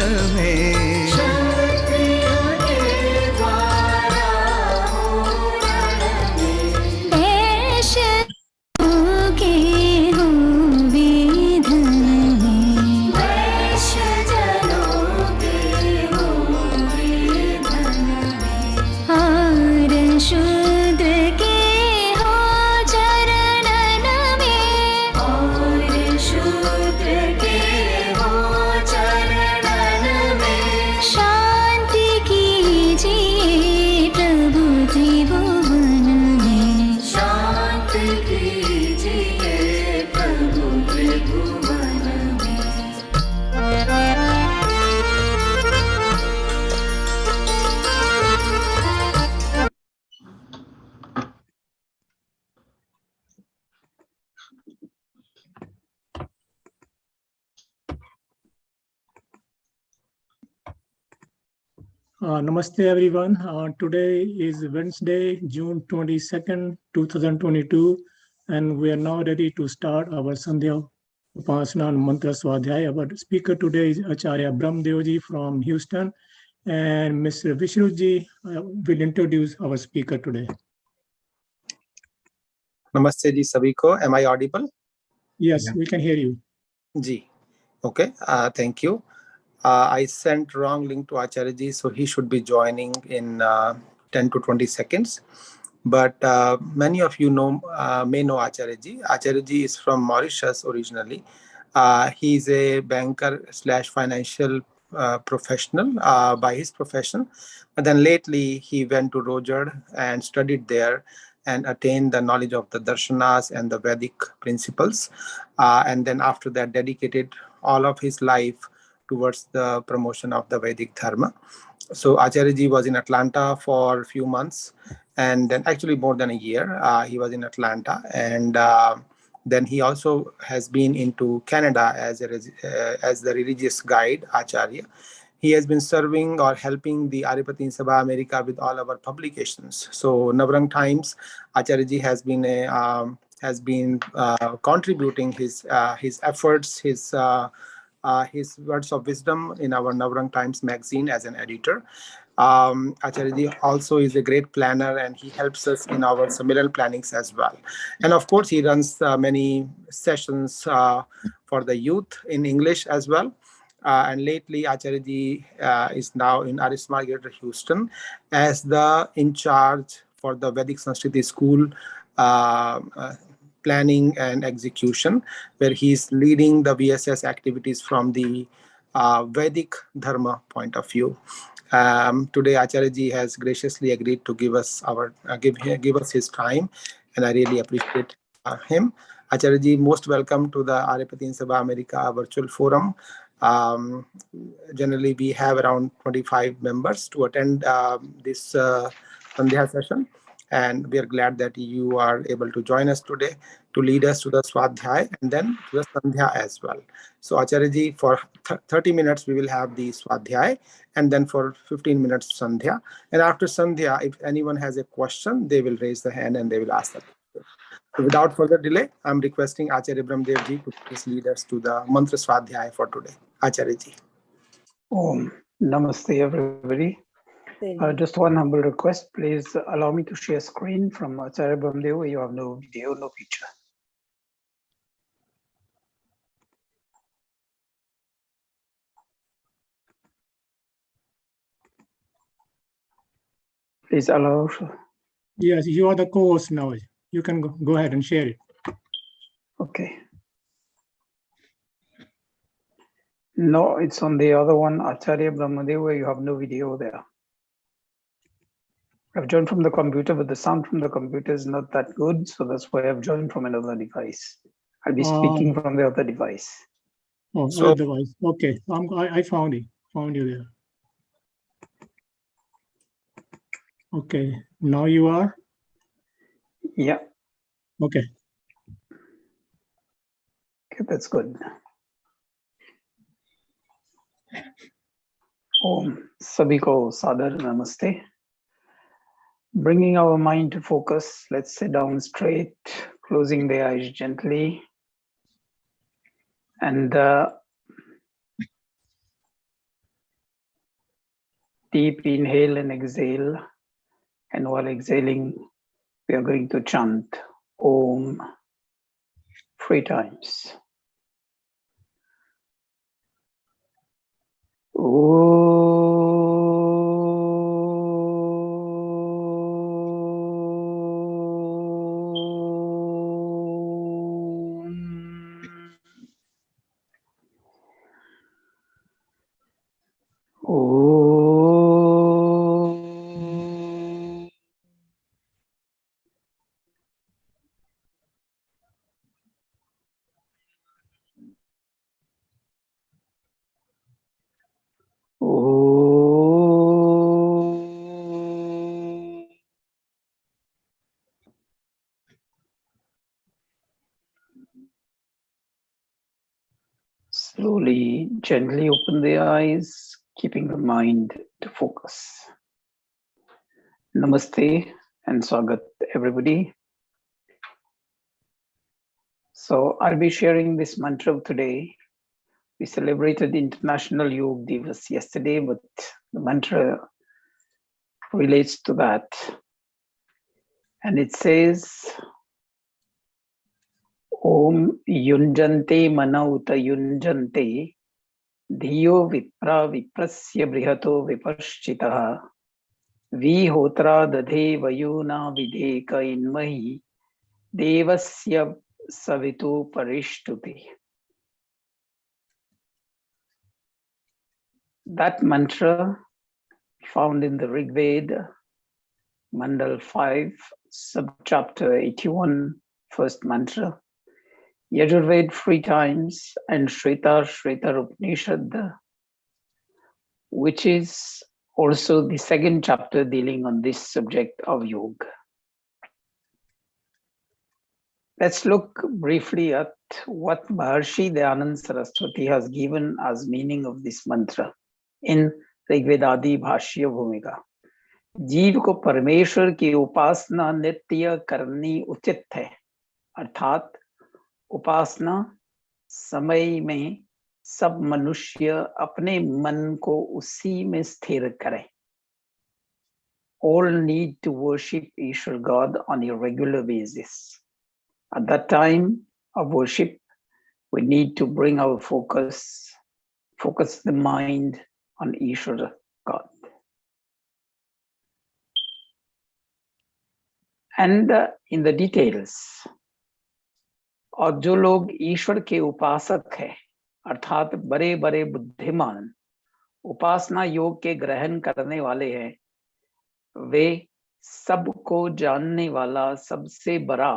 में। Namaste everyone. Today is Wednesday, June 22nd, 2022, and we are now ready to start our Sandhyaa Upaasanaa and Mantra Swaadhyaya. Our speaker today is Acharya Bramdeo Ji from Houston, and Mr. Vishnu Ji will introduce our speaker today. Namaste Ji Sabiko. Am I audible? Yes, we can hear you. Ji. Okay. Thank you. I sent wrong link to Acharya Ji, so he should be joining in 10 to 20 seconds. But many of you may know Acharya Ji. Acharya Ji is from Mauritius originally. He is a banker / financial professional by his profession. But then lately he went to Roger and studied there and attained the knowledge of the darshanas and the Vedic principles. And then after that dedicated all of his life towards the promotion of the Vedic Dharma. So Acharya Ji was in Atlanta for a few months, and then actually more than a year, he was in Atlanta. And then he also has been into Canada as the religious guide, Acharya. He has been serving or helping the Aryapatin Sabha America with all our publications. So Navrang Times, Acharya Ji has been contributing his efforts, his words of wisdom in our Navrang Times magazine as an editor. Acharya Ji also is a great planner, and he helps us in our similar plannings as well. And of course, he runs many sessions for the youth in English as well. And lately, Acharya Ji is now in Arisma Greater Houston as the in charge for the Vedic Sanskriti School planning and execution, where he's leading the VSS activities from the Vedic Dharma point of view. Today, Acharya Ji has graciously agreed to give us his time, and I really appreciate him. Acharya Ji, most welcome to the Aryapatin Sabha America virtual forum. Generally, we have around 25 members to attend this Sandhya session. And we are glad that you are able to join us today to lead us to the Swaadhyaya and then to the Sandhya as well. So Acharya Ji, for 30 minutes, we will have the Swaadhyaya, and then for 15 minutes, Sandhya. And after Sandhya, if anyone has a question, they will raise the hand and they will ask that. So without further delay, I'm requesting Acharya Bramdeo Ji to please lead us to the Mantra Swaadhyaya for today. Acharya Ji. Namaste, everybody. Just one humble request, please allow me to share screen from Acharya Bramdeo. You have no video, no picture. Please allow. Yes, you are the co-host now. You can go ahead and share it. Okay. No, it's on the other one, Acharya Bramdeo, where you have no video there. I've joined from the computer, but the sound from the computer is not that good, so that's why I've joined from another device. I'll be speaking from the other device. Oh, so, other device. Okay, I found it. Found you there. Okay, now you are? Yeah. Okay. Okay, that's good. Om Sabiko Sadar Namaste. Bringing our mind to focus, let's sit down straight, closing the eyes gently. And deep inhale and exhale. And while exhaling, we are going to chant Om 3 times. Slowly, gently open the eyes, keeping the mind to focus. Namaste and Swagat, everybody. So I'll be sharing this mantra today. We celebrated International Yoga Divas yesterday, but the mantra relates to that. And it says, Om Yunjante Manauta Yunjante DHIYO VIPRASYA BRIHATO VIPASHCHITAH HOTRAA DADHE VAYUNAAVIDEKA INMAHEE DEVASYA SAVITUH PARISHTUTIH. That mantra found in the Rigveda, Mandal 5, subchapter 81, first mantra, Yajurveda 3 times, and Shvetaashvara-Upanishad, which is also the second chapter dealing on this subject of yoga. Let's look briefly at what Maharshi Dayananda Saraswati has given as meaning of this mantra in Rigveda Bhashya Bhumika. जीव को परमेश्वर की उपासना नित्य करनी उचित है, अर्थात उपासना समय में सब मनुष्य अपने मन को उसी में स्थिर करें. All need to worship Ishwar God on a regular basis. At that time of worship, we need to bring our focus the mind on Ishwar God. And in the details, और जो लोग ईश्वर के उपासक हैं, अर्थात बड़े बड़े बुद्धिमान उपासना योग के ग्रहण करने वाले हैं, वे सबको जानने वाला सबसे बड़ा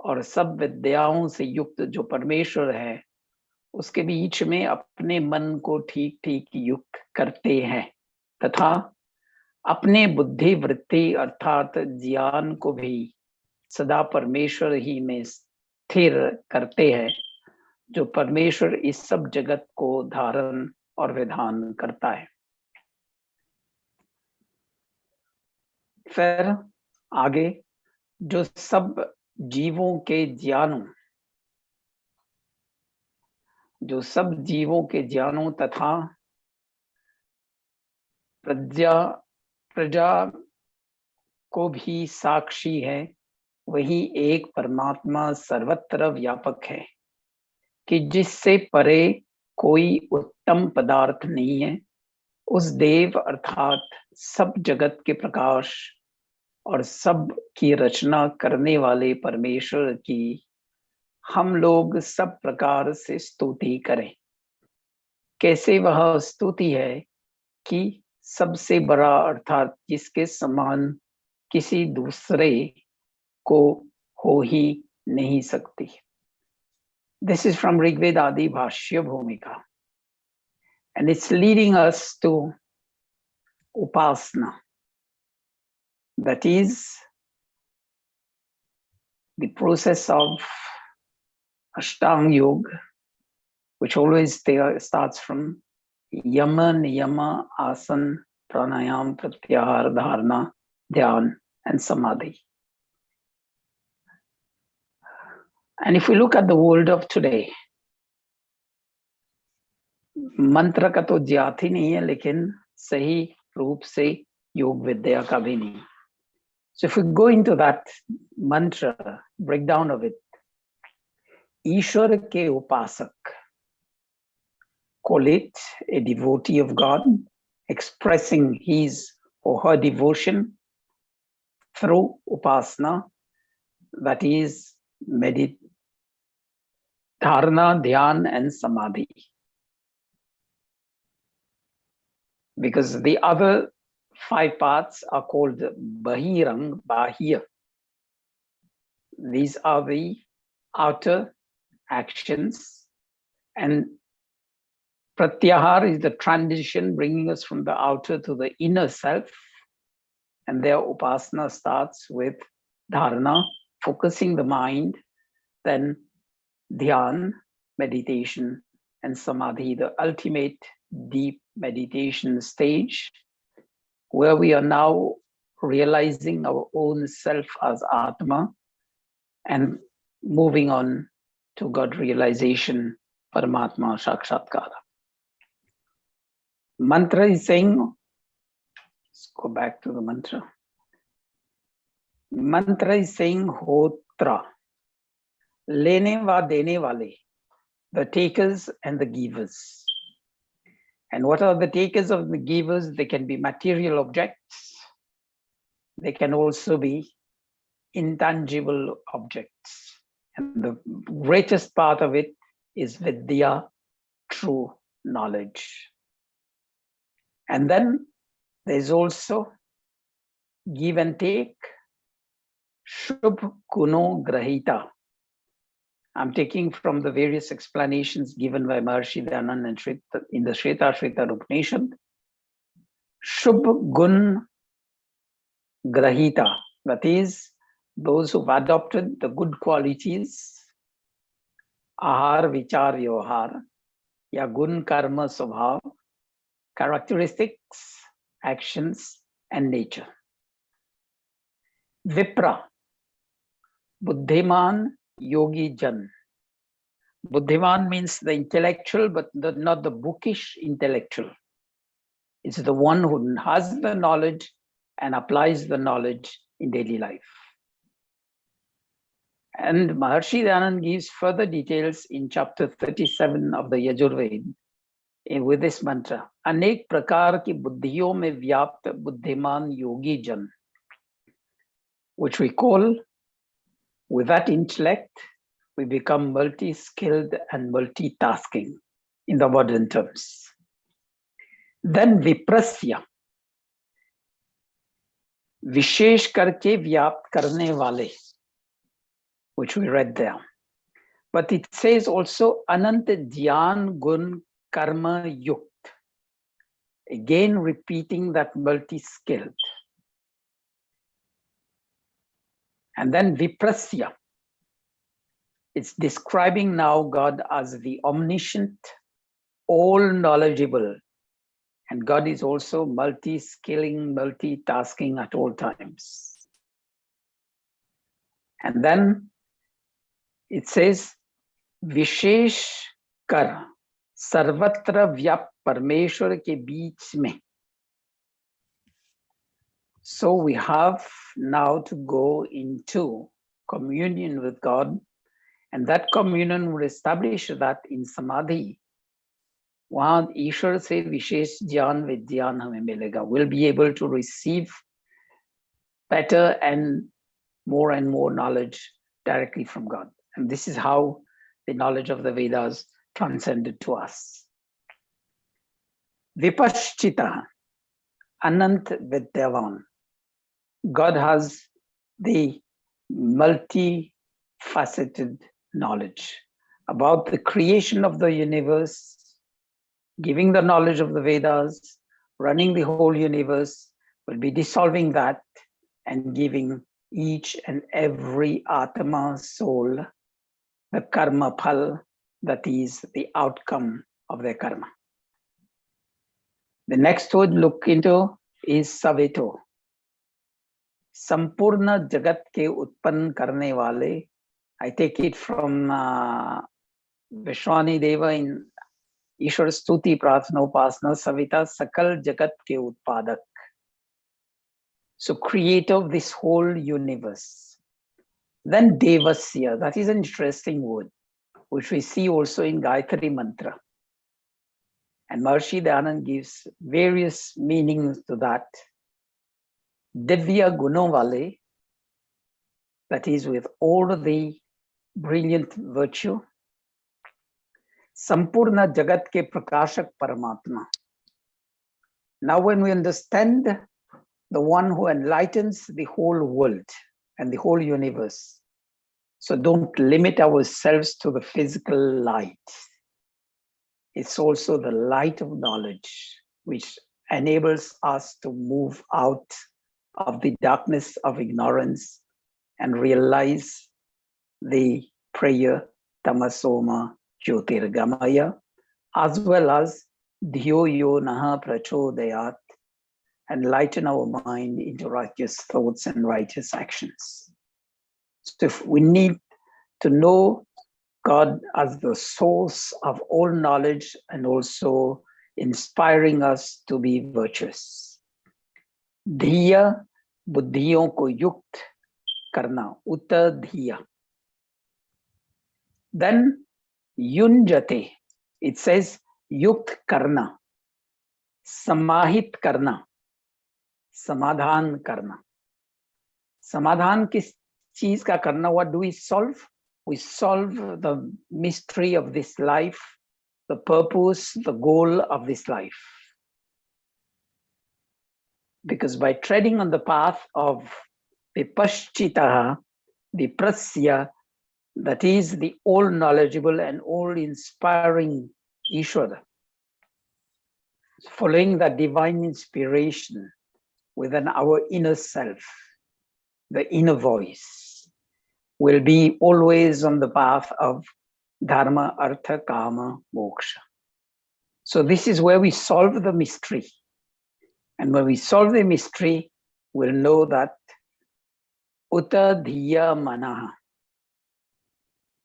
और सब विद्याओं से युक्त जो परमेश्वर है, उसके बीच में अपने मन को ठीक ठीक युक्त करते हैं तथा अपने बुद्धि वृत्ति अर्थात ज्ञान को भी सदा परमेश्वर ही में स्थिर करते हैं, जो परमेश्वर इस सब जगत को धारण और विधान करता है. फिर आगे जो सब जीवों के ज्ञानों तथा प्रजा को भी साक्षी है, वही एक परमात्मा सर्वत्र व्यापक है कि जिससे परे कोई उत्तम पदार्थ नहीं है. उस देव अर्थात सब जगत के प्रकाश और सब की रचना करने वाले परमेश्वर की हम लोग सब प्रकार से स्तुति करें. कैसे वह स्तुति है कि सबसे बड़ा अर्थात जिसके समान किसी दूसरे को हो ही नहीं सकती. This is from Rigveda Bhashya Bhumika, and it's leading us to Upasana, that is the process of Ashtanga Yoga, which always starts from Yama, Niyama, Asana, Pranayam, Pratyahara, Dharana, Dhyan, and Samadhi. And if we look at the world of today, मंत्र का तो ज्ञात ही नहीं है, लेकिन सही रूप से योग विद्या का भी नहीं. So if we go into that mantra, breakdown of it, ईश्वर के उपासक, call it a devotee of God, expressing his or her devotion through upasana, that is dharana, dhyan, and samadhi. Because the other 5 parts are called bahirang, bahya. These are the outer actions, and pratyahar is the transition bringing us from the outer to the inner self. And their upasana starts with dharana, focusing the mind, then dhyan, meditation, and samadhi, the ultimate deep meditation stage, where we are now realizing our own self as Atma and moving on to God realization, Paramatma Sakshatkara. Mantra is saying, let's go back to the mantra. Mantra is saying HOTRAA, lene va dene wale, the takers and the givers. And what are the takers of the givers? They can be material objects. They can also be intangible objects. And the greatest part of it is vidya, true knowledge. And then there's also give and take, shubh kuno grahita. I'm taking from the various explanations given by Maharshi Dayananda in the Shvetaashvara-Upanishad. Shubh gun grahita, that is, those who've adopted the good qualities, ahar, vichar, yohar, ya gun, karma, svabhav, characteristics, actions, and nature. Vipra, buddhiman, yogi jan. Buddhiman means the intellectual, but not the bookish intellectual. It's the one who has the knowledge and applies the knowledge in daily life. And Maharshi Dayananda gives further details in chapter 37 of the Yajurveda with this mantra. Anek prakar ki buddhiyo mein vyapt buddhiman yogi jan, which we call, with that intellect, we become multi-skilled and multitasking in the modern terms. Then VIPRASYA, Vishesh karke vyapt karne wale, which we read there. But it says also Anant Dhyan Gun Karma Yukt, again repeating that multi-skilled. And then VIPRASYA, it's describing now God as the omniscient, all-knowledgeable, and God is also multi-skilling, multitasking at all times. And then it says, Vishesh Kar Sarvatra Vyap Parmeshwar ke beech mein. So we have now to go into communion with God, and that communion will establish that in Samadhi, वहाँ ईश्वर से विशेष ज्ञान विज्ञान हमें मिलेगा. We'll be able to receive better and more knowledge directly from God. And this is how the knowledge of the Vedas transcended to us. VIPASHCHITAH, Anant Vidyavan. God has the multifaceted knowledge about the creation of the universe, giving the knowledge of the Vedas, running the whole universe, will be dissolving that and giving each and every Atma soul the karma phal, that is the outcome of their karma. The next word look into is SAVITUH. Sampurna Jagat ke utpann karne wale. I take it from Vishwani Deva ईश्वर स्तुति प्रार्थना उपासना सविता सकल जगत के उत्पादक. So creator of this whole universe. Then Devasya, that is an interesting word, which we see also in Gayatri Mantra. And Maharishi Dayanand gives various meanings to that. Divya Gunovale, that is with all the brilliant virtue. Sampurna Jagat ke Prakashak Paramatma. Now when we understand the one who enlightens the whole world and the whole universe, so don't limit ourselves to the physical light. It's also the light of knowledge which enables us to move out of the darkness of ignorance and realize the prayer Tamasoma Jyotirgamaya, as well as DHIYO Naha Prachodayat, enlighten our mind into righteous thoughts and righteous actions. So if we need to know God as the source of all knowledge and also inspiring us to be virtuous. Dhiya buddhiyon ko yukt karna, uta dhiya. Then yunjate, it says yukt karna, samahit karna, samadhan karna. Samadhan kis cheez ka karna, what do we solve? We solve the mystery of this life, the purpose, the goal of this life. Because by treading on the path of VIPASHCHITAH, VIPRASYA, that is the all-knowledgeable and all-inspiring Ishvara, following that divine inspiration within our inner self, the inner voice, will be always on the path of dharma, artha, kama, moksha. So this is where we solve the mystery. And when we solve the mystery, we'll know that uta dhiya manaha.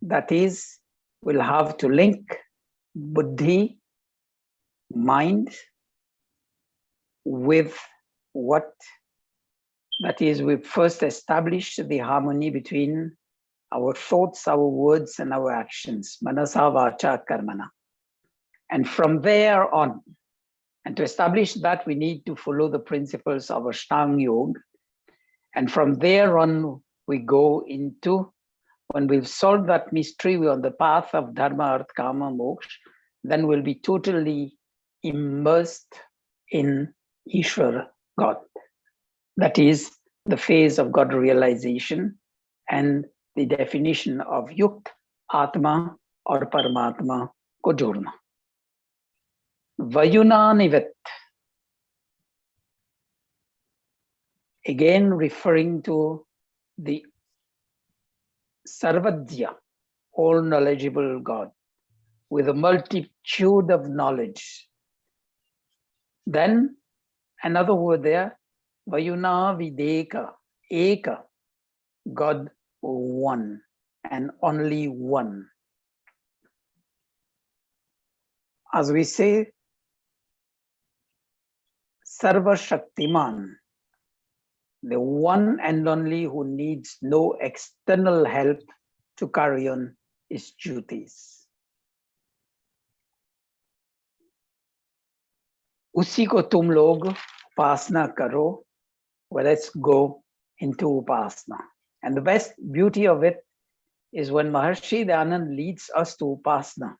That is, we'll have to link buddhi, mind, with what? That is, we first establish the harmony between our thoughts, our words, and our actions. Manasa vacha karmana. And from there on, and to establish that, we need to follow the principles of Ashtanga Yoga. And from there on, we go into, when we've solved that mystery, we're on the path of dharma, artha, kama, moksha, then we'll be totally immersed in Ishvara, God. That is the phase of God realization and the definition of Yukt, Atma or Paramatma ko jodna. VAYUNAAVIDEKA. Again referring to the Sarvadhya, all knowledgeable God, with a multitude of knowledge. Then another word there, VAYUNAAVIDEKA, Eka, God one and only one. As we say, Sarva Shaktiman, the one and only who needs no external help to carry on his duties. Usi ko tum log upasana karo. Well, let's go into upasana. And the best beauty of it is when Maharishi Dayanand leads us to upasana.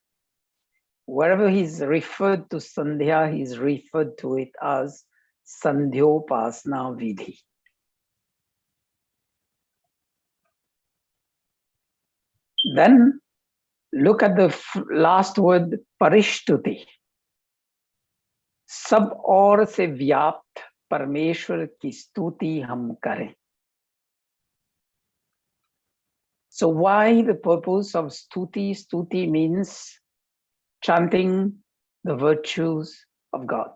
Wherever he's referred to Sandhyaa, he's referred to it as Sandhyopasana Vidhi. Then look at the last word, PARISHTUTIH. Sab aur se vyapt Parmeshwar ki stuti hum kare. So why the purpose of stuti? Stuti means chanting the virtues of God.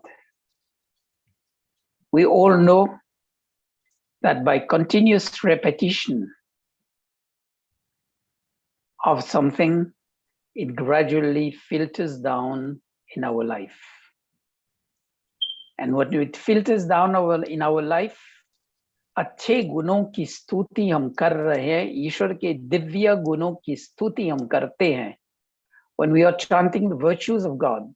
We all know that by continuous repetition of something, it gradually filters down in our life. And what it filters down in our life, अच्छे गुणों की स्तुति हम कर रहे हैं, ईश्वर के दिव्य गुणों की स्तुति हम करते हैं. When we are chanting the virtues of God,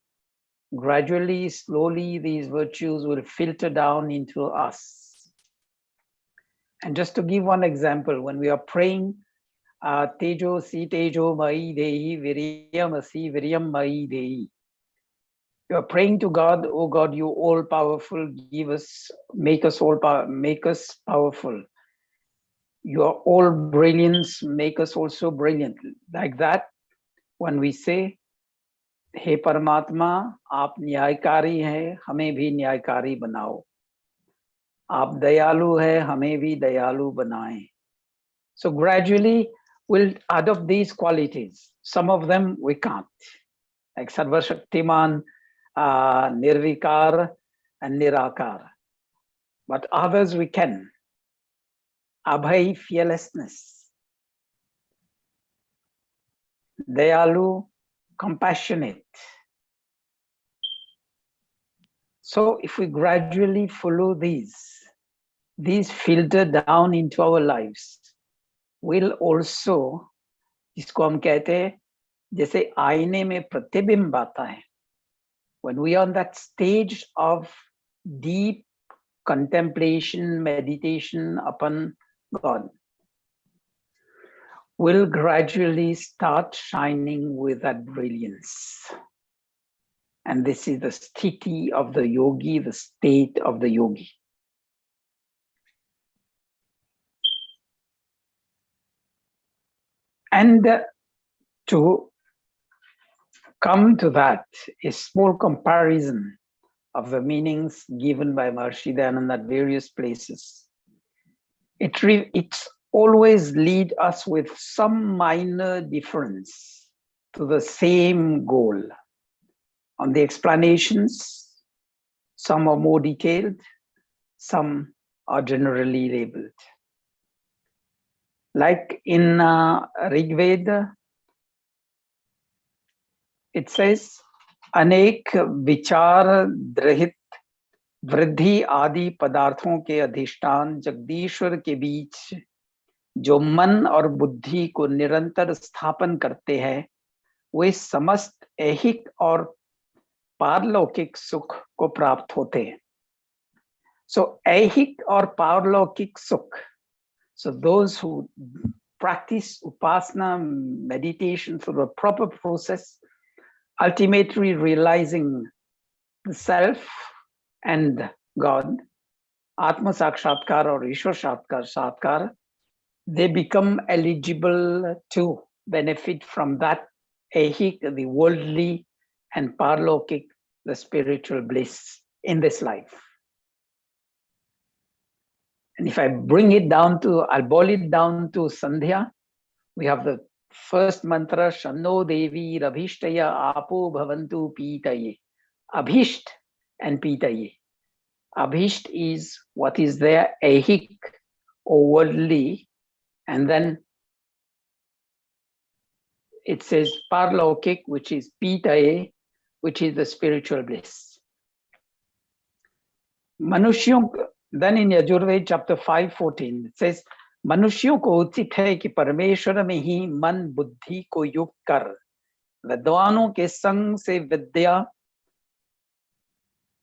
gradually, slowly, these virtues will filter down into us. And just to give one example, when we are praying, Tejo si Tejo Mai Dehi, Viryam asi Viryam Mai Dehi. You are praying to God, oh God, you all powerful, make us powerful. You are all brilliance, make us also brilliant. Like that, when we say, हे परमात्मा, आप न्यायकारी हैं, हमें भी न्यायकारी बनाओ. आप दयालु हैं, हमें भी दयालु बनाएं. So gradually, we'll adopt these qualities. Some of them we can't, like Sarvashaktiman, Nirvikar, and Nirakar. But others we can. Abhay, fearlessness. Dayalu, compassionate. So if we gradually follow these filter down into our lives, will also, इसको हम कहते हैं जैसे आईने में प्रतिबिंब आता है. When we are on that stage of deep contemplation, meditation upon God, will gradually start shining with that brilliance. And this is the sthiti of the yogi, the state of the yogi. And to come to that, a small comparison of the meanings given by Maharishi Dayananda at various places. It's always lead us with some minor difference to the same goal. On the explanations, some are more detailed, some are generally labeled. Like in Rigveda, it says, अनेक विचार द्रहित वृद्धि आदि पदार्थों के अधिष्ठान जगदीश्वर के बीच जो मन और बुद्धि को निरंतर स्थापन करते हैं, वे समस्त ऐहिक और पारलौकिक सुख को प्राप्त होते हैं. So ऐहिक और पारलौकिक सुख. So those who practice upasana meditation through a proper process, ultimately realizing the self and God, Atma Sakshatkar or Ishwar Sakshatkar, they become eligible to benefit from that ehik, the worldly, and parlokik, the spiritual bliss in this life. And if I bring it down to, I'll boil it down to Sandhyaa, we have the first mantra, Shanno Devi Rabhishtaya Apo Bhavantu Pitaye. Abhisht and Pitaye. Abhisht is what is there, ehik or worldly, and then it says parlokik, which is Pitaye, which is the spiritual bliss. Manushyon, then in Yajurveda chapter 5:14, it says, मनुष्यों को उचित है कि परमेश्वर में ही मन बुद्धि को युक्त कर विद्वानों के संग से विद्या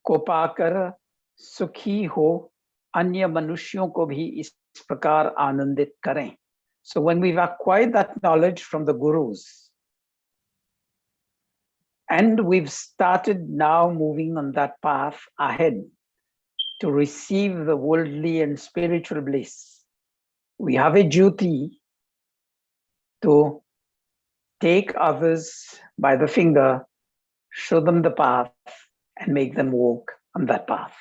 को पाकर सुखी हो, अन्य मनुष्यों को भी इस प्रकार आनंदित करें. So when we've acquired that knowledge from the gurus, and we've started now moving on that path ahead to receive the worldly and spiritual bliss, we have a duty to take others by the finger, show them the path, and make them walk on that path.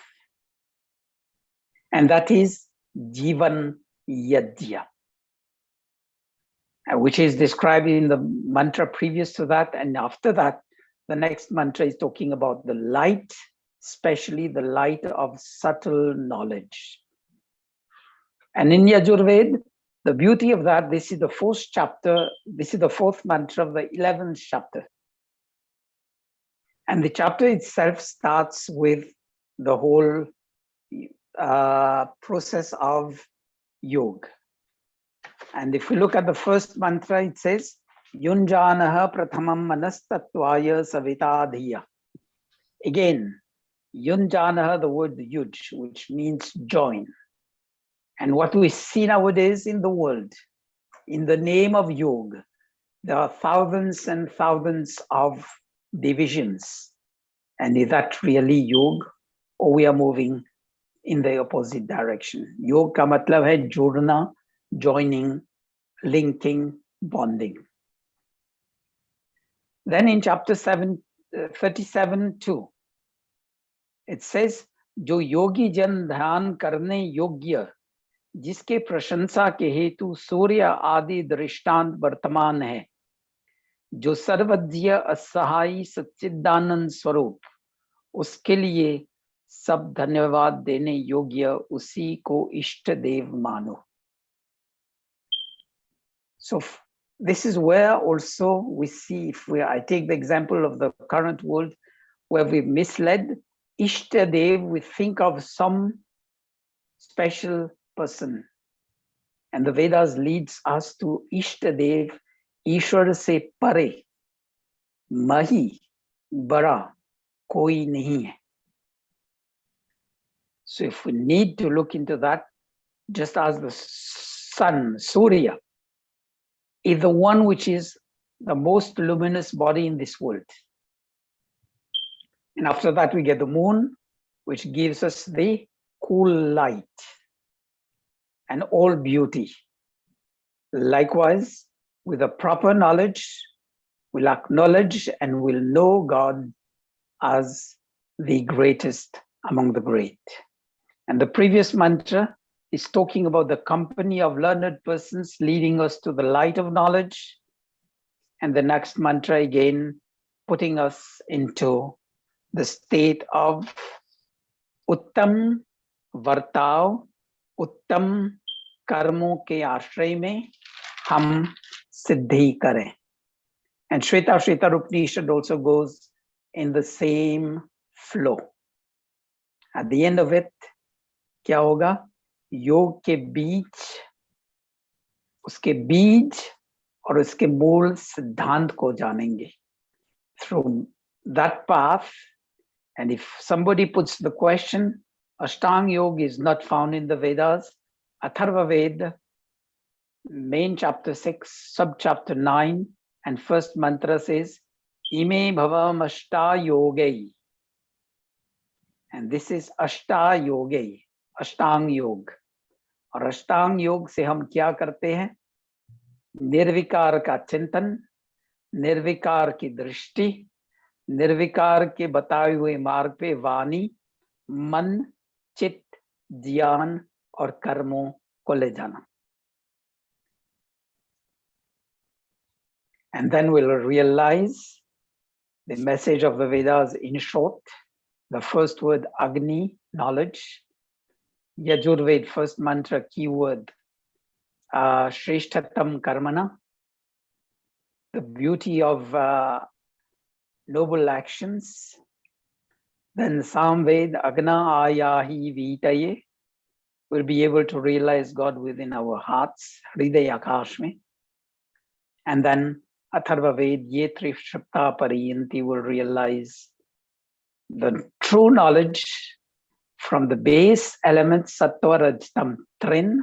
And that is Jivan Yajya, which is described in the mantra previous to that. And after that, the next mantra is talking about the light, especially the light of subtle knowledge. And in Yajurveda, the beauty of that, this is the fourth chapter, this is the fourth mantra of the 11th chapter. And the chapter itself starts with the whole process of yoga. And if we look at the first mantra, it says, Yunjanaha prathamam manastattvaya savitadhiya. Again, Yunjanaha, the word yuj, which means join. And what we see nowadays in the world, in the name of yoga, there are thousands and thousands of divisions. And is that really yoga, or we are moving in the opposite direction? Yoga ka matlab hai jodna, joining, linking, bonding. Then in chapter 37:2, it says, जो योगी जन ध्यान करने योग्य, जिसके प्रशंसा के हेतु सूर्य आदि दृष्टांत वर्तमान है, जो सर्वज्ञ असहाय सच्चिदानंद स्वरूप, उसके लिए सब धन्यवाद देने योग्य उसी को इष्ट देव मानो. So this is where also we see, I take the example of the current world where we've misled Ishtadev, we think of some special person. And the Vedas leads us to Ishtadev, Ishwar se pare, mahi, bara, koi nahi hai. So if we need to look into that, just as the sun, Surya, is the one which is the most luminous body in this world. And after that, we get the moon, which gives us the cool light and all beauty. Likewise, with a proper knowledge, we'll acknowledge and we'll know God as the greatest among the great. And the previous mantra is talking about the company of learned persons leading us to the light of knowledge. And the next mantra again, putting us into the state of Uttam Vartav, Uttam Karmo ke ashray mein hum siddhi kare. And Shvetaashvara-Upanishad also goes in the same flow. At the end of it, क्या होगा? योग के बीच, उसके बीज और उसके मूल सिद्धांत को जानेंगे. Through that path, and if somebody puts the question, Ashtanga Yoga is not found in the Vedas. Atharva Veda, main chapter 6, sub chapter 9, and first mantra says, Ime bhavam ashta yogai. And this is ashta yogai, Ashtanga Yoga. और अष्टांग योग से हम क्या करते हैं? निर्विकार का चिंतन, निर्विकार की दृष्टि, निर्विकार के बताए हुए मार्ग पे वाणी, मन, चित्त, ज्ञान और कर्मों को ले जाना. And then we'll realize the message of the Vedas in short. The first word, Agni, knowledge. Yajurveda, first mantra, keyword, Shreshtatam Karmana, the beauty of noble actions. Then Samved, Agna Ayahi Vitaye, we'll be able to realize God within our hearts, Hridaya Akashme. And then Atharva Ved, Yetri Shapta Pariyanti, will realize the true knowledge from the base elements Sattva Rajtam Trin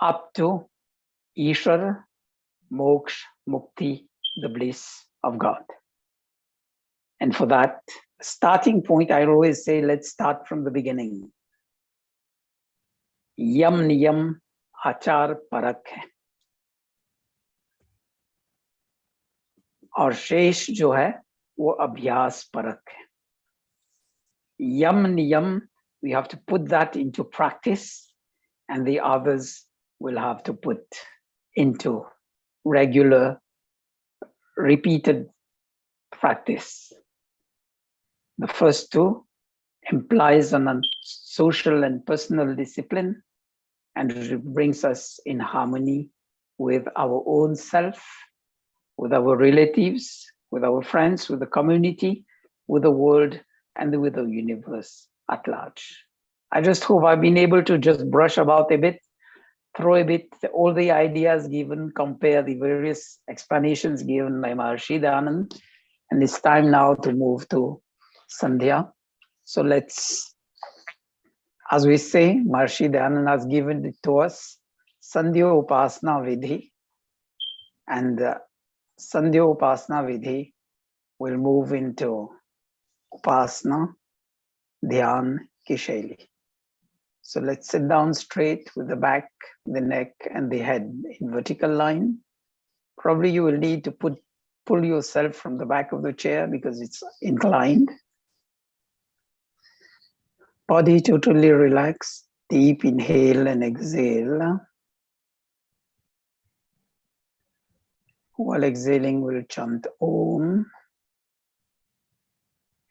up to Ishvara, Moksha, Mukti, the bliss of God. And for that starting point, I always say, let's start from the beginning. Yam Niyam Achar Parak hai. और शेष जो है वो अभ्यास परक है. Yam Niyam, we have to put that into practice, and the others will have to put into regular, repeated practice. The first two implies on social and personal discipline, and it brings us in harmony with our own self, with our relatives, with our friends, with the community, with the world and with the universe at large. I just hope I've been able to just brush about a bit, throw a bit all the ideas given, compare the various explanations given by Maharishi Dayananda, and it's time now to move to Sandhyaa. So let's, as we say, Maharishi Dayananda has given it to us, Sandhya Upasana Vidhi, and Sandhya Upasana Vidhi will move into Upasana Dhyan ki Shaili. So let's sit down straight with the back, the neck, and the head in vertical line. Probably you will need to pull yourself from the back of the chair because it's inclined. Body totally relaxed. Deep inhale and exhale. While exhaling, we'll chant Om.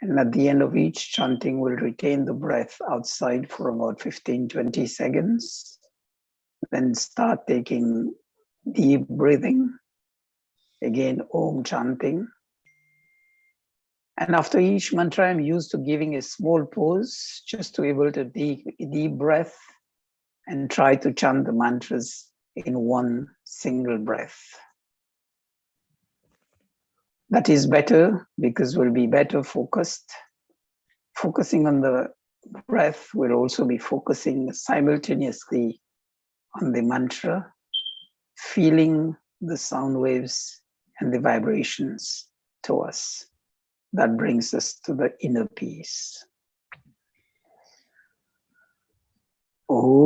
And at the end of each chanting, we'll retain the breath outside for about 15-20 seconds. Then start taking deep breathing. Again, Om chanting. And after each mantra, I'm used to giving a small pause just to be able to take a deep breath and try to chant the mantras in one single breath. That is better because we'll be better focused. Focusing on the breath, we'll also be focusing simultaneously on the mantra, feeling the sound waves and the vibrations to us. That brings us to the inner peace. Om.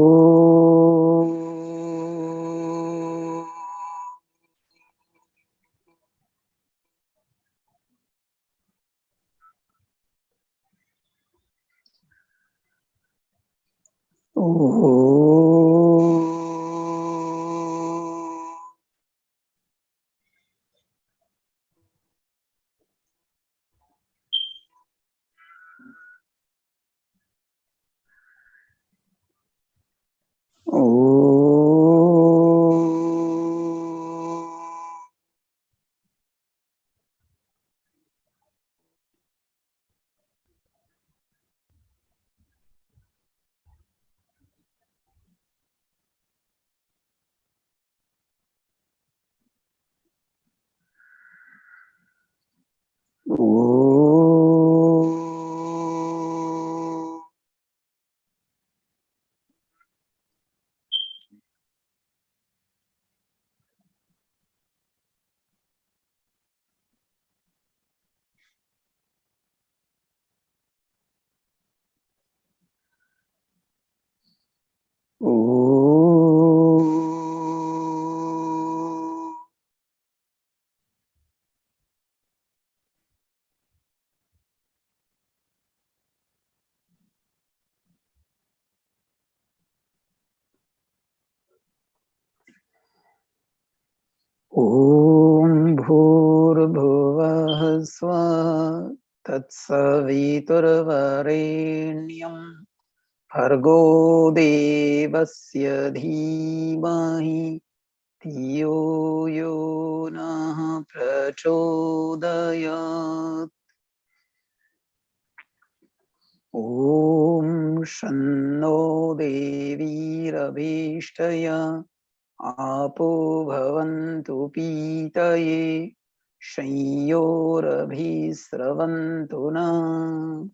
Om Bhurbhuvah Svah Tatsaviturvarenyam Bhargo Devasya Dhimahi Dhiyo Yo Nah Prachodayat. Om Shanno Devi Rabhishtaya Apo Bhavantu Pitaye Shayyorabhisravantu na.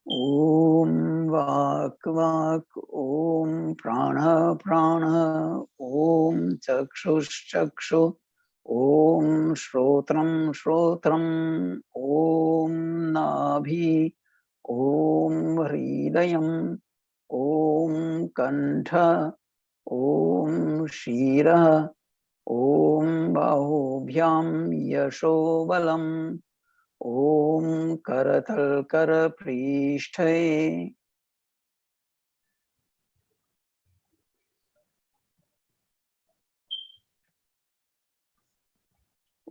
Om Vak Vak, Om Prana Prana, Om Chakshus Chakshu, Om Shrotram Shrotram, Om Nabhi, Om Hridayam, Om Kantha, Om Shira, Om Bahubhyam Yashobalam, Om Karatal Kara Prishthaye.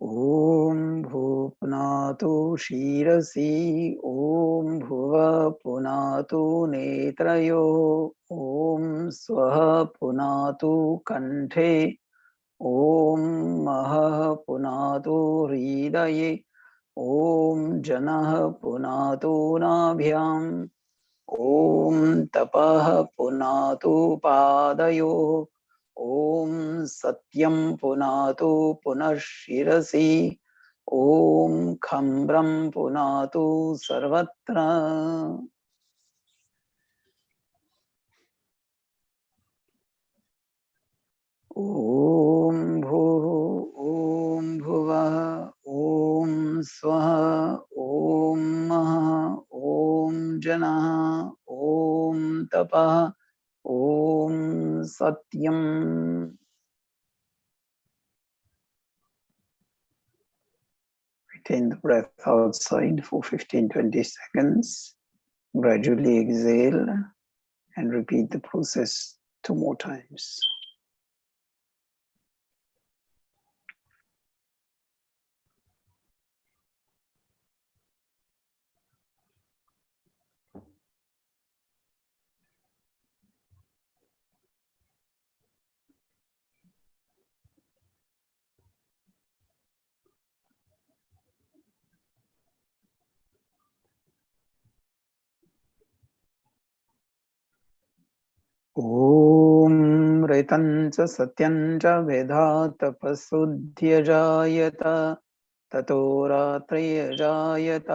Om Bhupnatu Shirasi, Om Bhuva Punatu Netrayo, Om Swaha Punatu Kanthe, Om Maha Punatu पुनातु हृदये ॐ जनः पुनातु नाभ्याम् ॐ तपः पुनातु पादयोः ॐ सत्यं पुनातु पुनः शिरसि ॐ खम्ब्रं पुनातु सर्वत्र ॐ भूः ॐ भुवः ॐ स्वः ॐ महः ॐ जनः ॐ तपः ॐ सत्यम् Retain the breath outside for 15-20 seconds. Gradually exhale and repeat the process 2 more times. ॐ ऋतं च सत्यं च वेदात् तपसुध्यजायत ततो रात्रियजायत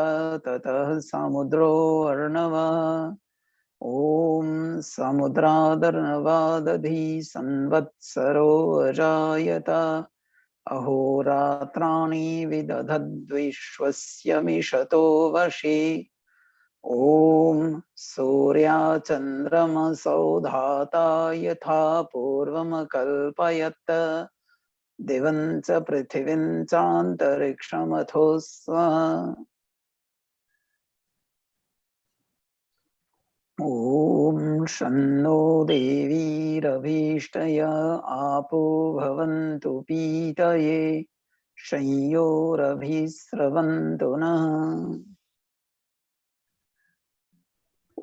ततः समुद्रो अर्णवः ॐ समुद्रादर्णवादधी संवत्सरो अजायत अहोरात्राणि विदधद्विश्वस्य मिषतो वशे ॐ सूर्याचन्द्रमसौ धाता यथा पूर्वं कल्पयत् दिवं च पृथिवीं चान्तरिक्षमथो स्वः ॐ शन्नो देवीरभीष्टय आपो भवन्तु पीतये शय्योरभिस्रवन्तु नः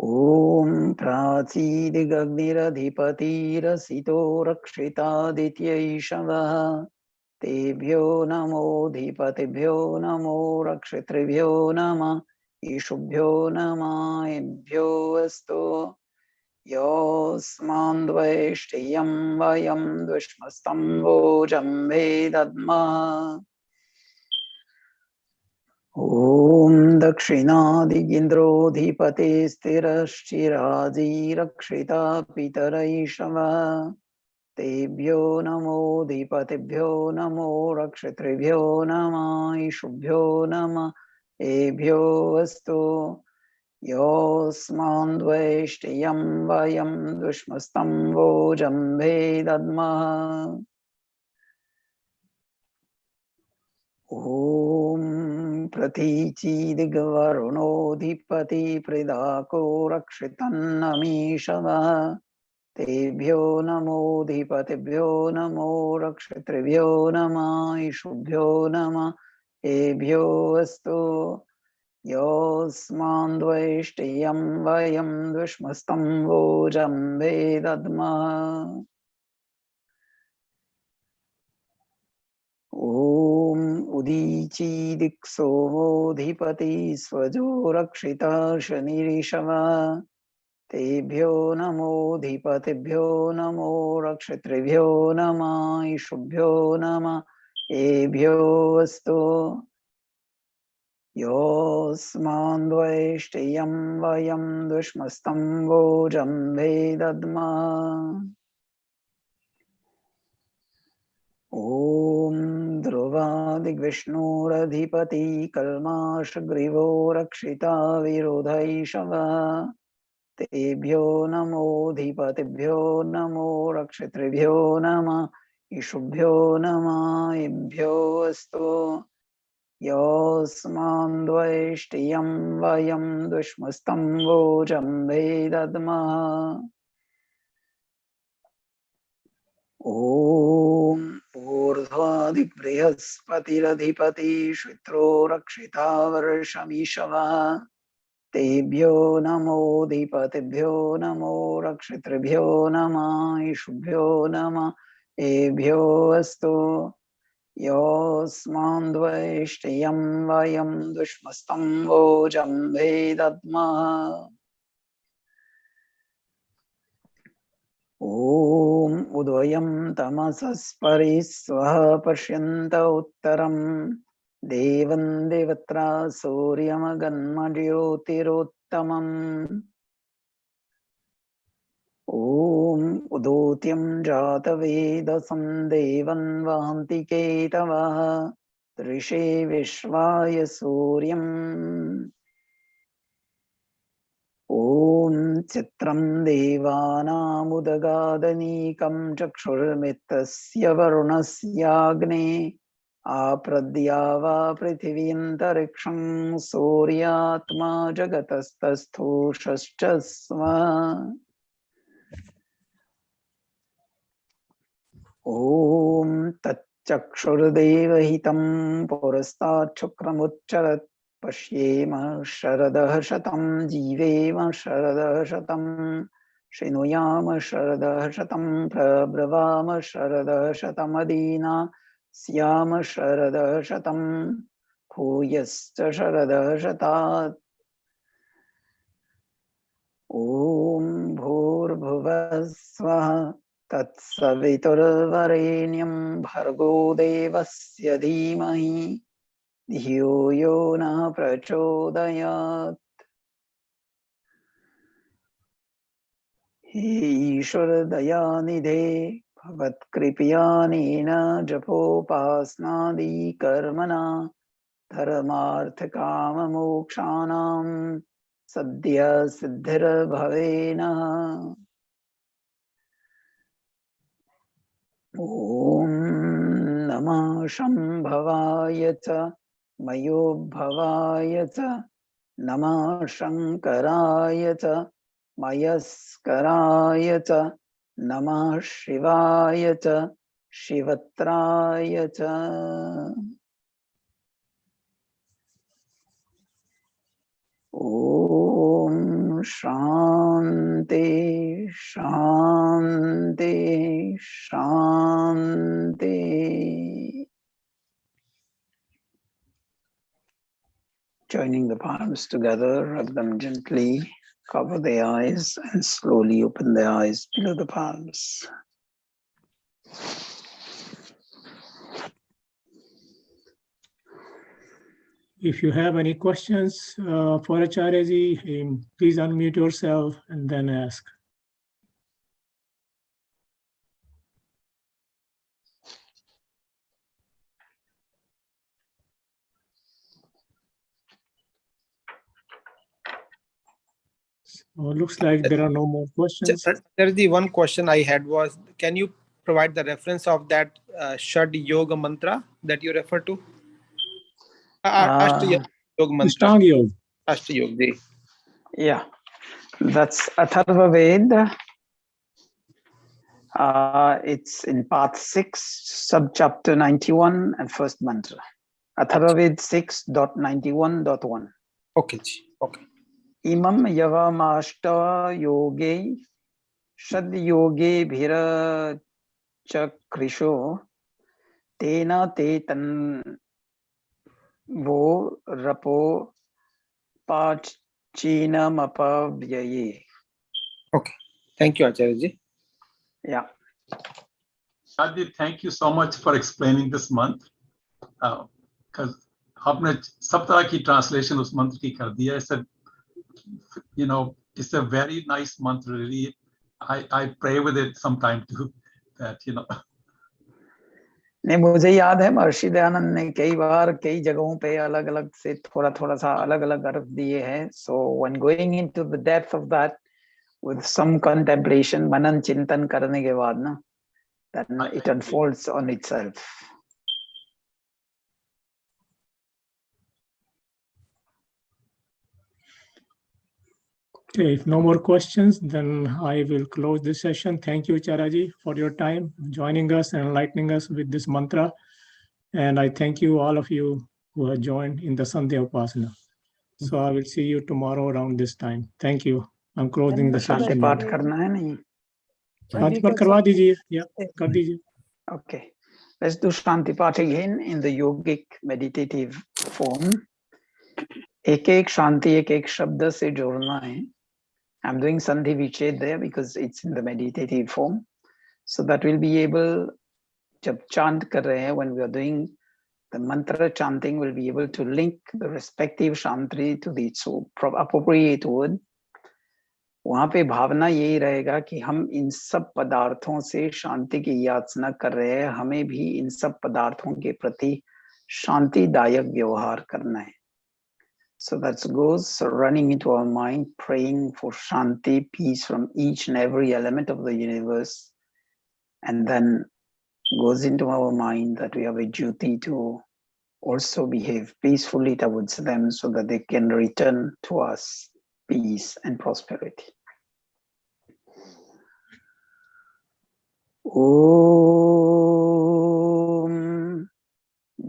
ॐ प्राचीदिगग्निरधिपतिरसितो रक्षितादित्यैषवः तेभ्यो नमोऽधिपतिभ्यो नमो रक्षितृभ्यो नमः ईशुभ्यो नमः एभ्यो अस्तु योऽस्मान्द्वैष्टियं वयं द्विष्मस्तं वोजम्भे दद्मः ॐ दक्षिणादिगिन्द्रोऽधिपते स्थिरश्चिराजीरक्षिता पितरैषवः तेभ्यो नमोऽधिपतिभ्यो नमो रक्षितृभ्यो नमः ईशुभ्यो नमः एभ्यो अस्तु योऽस्मान्द्वैष्टियं वयं द्विष्मस्तं वोजम्भे दद्मः ॐ प्रतीचीदिग्वरुणोऽधिपति प्रिदाको रक्षितन्नमीषवः तेभ्यो नमोऽधिपतिभ्यो नमो रक्षितृभ्यो नमः ईशुभ्यो नमः एभ्यो अस्तु योऽस्मान्द्वैष्टियं वयं द्विष्मस्तं वोजम्भे दद्मः ॐ उदीचीदिक्सोमोऽधिपति स्वजो रक्षिता शनिरिषवः तेभ्यो नमोऽधिपतिभ्यो नमो रक्षितृभ्यो नमः ईशुभ्यो नमः एभ्यो अस्तु योऽस्मान्द्वैष्टियं वयं द्विष्मस्तं वोजम्भे दद्मः ॐ ध्रुवादिग्विष्णोरधिपति कल्माषग्रीवो रक्षिता विरोधैषवः तेभ्यो नमोऽधिपतिभ्यो नमो रक्षितृभ्यो नमः ईशुभ्यो नमः एभ्यो अस्तु योऽस्मान्द्वैष्टियं वयं द्विष्मस्तं वोजम्भे दद्मः ॐ ऊर्ध्वादिबृहस्पतिरधिपति श्वित्रो रक्षिता वर्षमीषवः तेभ्यो नमोऽधिपतिभ्यो नमो रक्षितृभ्यो नमः ईशुभ्यो नमः एभ्यो अस्तु योऽस्मान् द्वेष्टियं वयं दुष्मस्तं वोचं वेदद्मः ॐ उदयं तमसः स्वः पश्यन्त उत्तरं देवं देवत्रा सूर्यमगन्मज्योतिरोत्तमम् ॐ उदोत्यं जातवेदसं देवं वहन्ति केतवः दृशे विश्वाय सूर्यम् ॐ चित्रं देवानामुदगादनीकं चक्षुर्मित्रस्य वरुणस्याग्ने आप्रद्यावा पृथिवीन्तरिक्षं सूर्यात्मा जगतस्तस्थूषश्च स्म ॐ तच्चक्षुर्देवहितं पुरस्तात् शुक्रमुच्चरत् पश्येम शरदः शतं जीवेम शरदः शतं शृणुयाम शरदः शतं प्रब्रवाम शरदः शतमदीना स्याम शरदः शतं भूयश्च शरदः शतात् ॐ भूर्भुवः स्वः तत्सवितुर्वरेण्यं भर्गो देवस्य धीमहि धियो यो नः प्रचोदयात् हे ईश्वर दयानिधे भवत्कृपयानेन जपोपासनादि कर्मणा धर्मार्थकाममोक्षाणां सद्य सिद्धिर्भवेनः ॐ नमः शम्भवाय च मयोभवाय च नमः शङ्कराय च मयस्कराय च नमः शिवाय च शिवत्राय च ॐ शान्ति शान्ति शान्ति Joining the palms together, rub them gently, cover the eyes and slowly open the eyes below the palms. If you have any questions for Acharya Ji, please unmute yourself and then ask. So looks like there are no more questions. The one question I had was, can you provide the reference of that Shad Yoga mantra that you refer to? Ashta Yoga mantra. Ashtanga Yoga. Ashta Yoga. Yeah, that's Atharva Veda. It's in part 6, subchapter 91 and first mantra. Atharva Veda 6.91.1. Okay, okay. Imam yavamashta yoge shad yoge bhira chakrisho tena te tan vo rapo pachinam apavyaye. Okay, thank you, Acharya Ji. Yeah. Adi, thank you so much for explaining this month. Because आपने सब तरह की translation उस मंत्र की कर दिया. It's a, you know, it's a very nice mantra. Really, I pray with it sometime too. That you know. नहीं, मुझे याद है महर्षि दयानंद ने कई बार कई जगहों पे अलग-अलग से थोड़ा-थोड़ा सा अलग-अलग अर्थ दिए हैं. So when going into the depth of that with some contemplation, मनन चिंतन करने के बाद ना, then it unfolds on itself. Okay, if no more questions, then I will close this session. Thank you, Acharya Ji, for your time, joining us and enlightening us with this mantra. And I thank you, all of you who have joined in the Sandhyaa Upasana. So I will see you tomorrow around this time. Thank you. I'm closing the Shanti session. पाठ करना है नहीं? शांति पाठ करवा दीजिए. Yeah, कर दीजिए. Okay. Let's do Shanti Path again in the yogic meditative form. एक एक शांति एक एक शब्द से जोड़ना है. I'm doing Sandhi Viched there because it's in the meditative form. So that we'll be able, जब chant कर रहे हैं, when we are doing the mantra chanting, we'll be able to link the respective Shantri to the appropriate word. वहां पे भावना यही रहेगा कि हम इन सब पदार्थों से शांति की याचना कर रहे हैं, हमें भी इन सब पदार्थों के प्रति शांतिदायक व्यवहार करना है. So that goes running into our mind, praying for Shanti, peace from each and every element of the universe, and then goes into our mind that we have a duty to also behave peacefully towards them so that they can return to us peace and prosperity. Om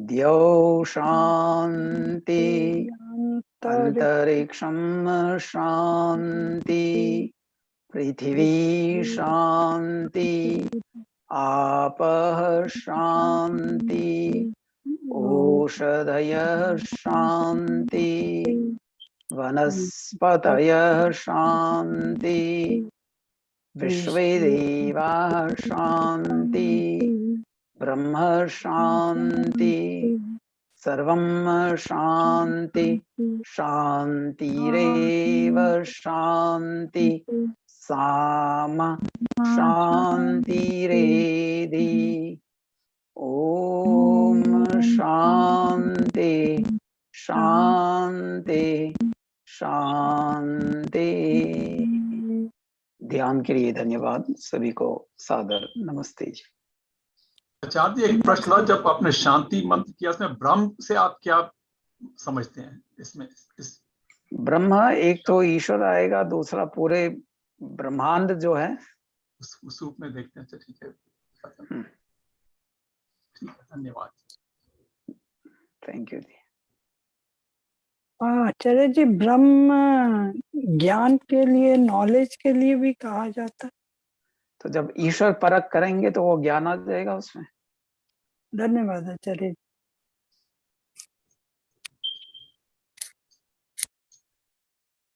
Dyo Shanti Antariksham Shanti Prithvi Shanti Apah Shanti Oshadhaya Shanti Vanaspataya Shanti Vishvedeva Shanti Brahma Shanti Sarvam Shanti Shantireva Shanti Sama Shantiredi. Om Shanti Shanti Shanti. ध्यान के लिए धन्यवाद. सभी को सादर नमस्ते जी. आचार्य जी, एक प्रश्न था, जब आपने शांति मंत्र किया उसमें ब्रह्म से आप क्या समझते हैं? इसमें ब्रह्म एक तो ईश्वर आएगा, दूसरा पूरे ब्रह्मांड जो है उस रूप में देखते हैं. अच्छा, ठीक है, ठीक है, धन्यवाद. थैंक यू जी. आचार्य जी, ब्रह्म ज्ञान के लिए, नॉलेज के लिए भी कहा जाता है. तो जब ईश्वर परख करेंगे तो वो ज्ञान आ जाएगा उसमें. धन्यवाद आचार्य जी.